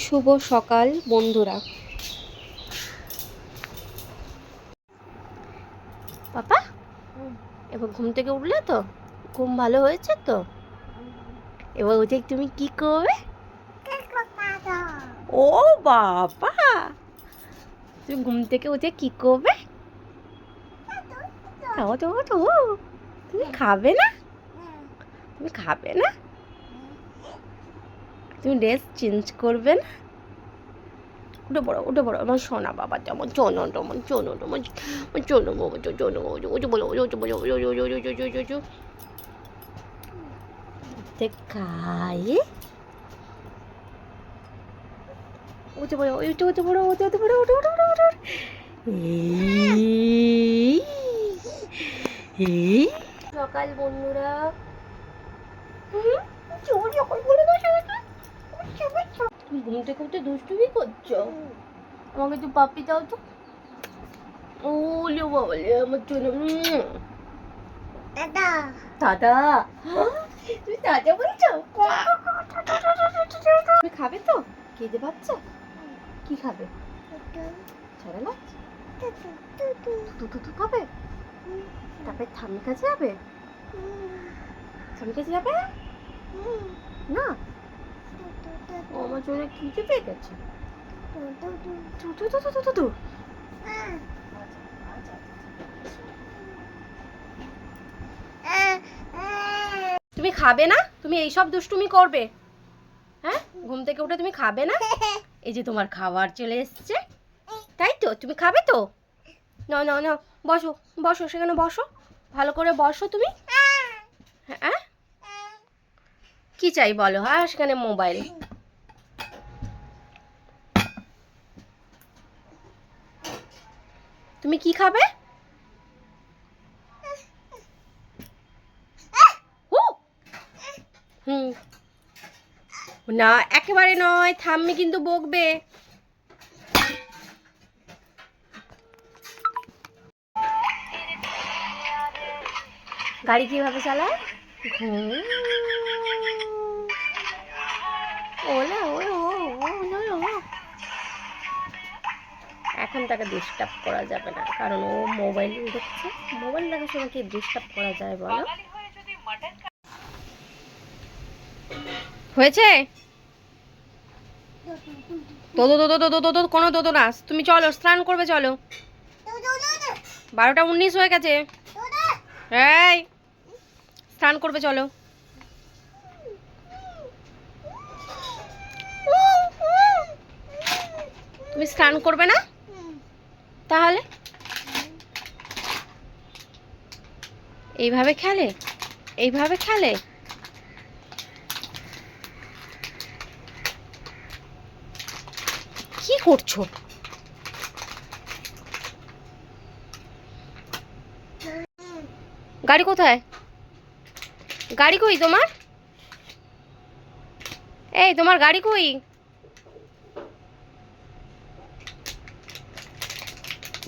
শুভ সকাল বন্ধুরা। পাপা এবার ঘুম থেকে উঠলে তো? ঘুম ভালো হয়েছে তো? এবার উঠে তুমি কি করবে? ও বাবা, তুমি ঘুম থেকে উঠে কি করবে? তুমি খাবে না? তুমি খাবে না? তুমি ড্রেস চেঞ্জ করবে না? উঠে পড়ো আমার সোনা বাবা, যেমন চনো টমন চনো টমন চনো বাবা চনো বলো খাই। উঠে পড়ো উঠে পড়ো উঠে পড়ো সকাল বন্ধুরা। তুমি ঘুম থেকে উঠে দুষ্টুমি করছো? আমাকে একটু পাপ্পি দাও তো। ও লে বাবা লে আমার জন্য দাদা দাদা। তুমি দাদা বলছো? তুমি খাবে তো? খেতে পাচ্ছ? কি খাবে? ছেড়ে লাগছে? দুধু খাবে? তারপরে ঠাম্মির কাছে যাবে? ঠাম্মির কাছে যাবে না? ও আমার জন্য খিদে পেয়ে গেছে। তুমি খাবে না? তুমি এইসব দুষ্টুমি করবে? হ্যাঁ, ঘুম থেকে উঠে তুমি খাবে না? এই যে তোমার খাবার চলে এসছে, তাই তো? তুমি খাবে তো? না না না, বসো বসো, সেখানে বসো, ভালো করে বসো তুমি। হ্যাঁ, কি চাই বলো? হ্যাঁ, সেখানে মোবাইল। তুমি কি খাবে? হুম, না একেবারে নয়, ঠাম্মি কিন্তু বকবে। গাড়ি কিভাবে চালায়? ঘুম। ওলা এখন তাকে ডিস্টার্ব করা যাবে না, কারণ ও মোবাইল দেখছে। মোবাইল দেখার সময় কি ডিস্টার্ব করা যায় বলো? হয়েছে? কোনো দোদো না, তুমি চলো স্নান করবে, চলো। 12টা 19 হয়ে গেছে। এই স্নান করবে, চলো। তুমি স্নান করবে না? তাহলে এইভাবে খেলে, এইভাবে খেলে। কি করছো? গাড়ি কোথায়? গাড়ি কই তোমার? এই তোমার গাড়ি কই?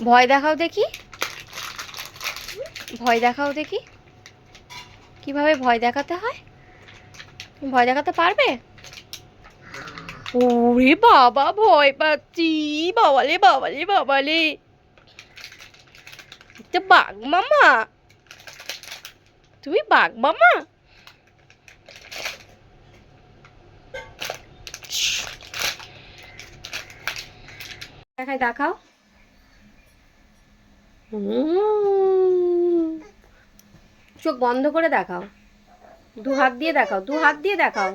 ভয় দেখাও দেখি, ভয় দেখাও দেখি, কিভাবে ভয় দেখাতে হয়। তুমি ভয় দেখাতে পারবে? ওরে বাবা, ভয় পাচ্ছি। বাবালে বাবালে বাবালে, এটা বাঘ মামা, তুমি বাঘ মামা। দেখাই, দেখাও। চোখ বন্ধ করে দেখাও, দু হাত দিয়ে দেখাও, দু হাত দিয়ে দেখাও।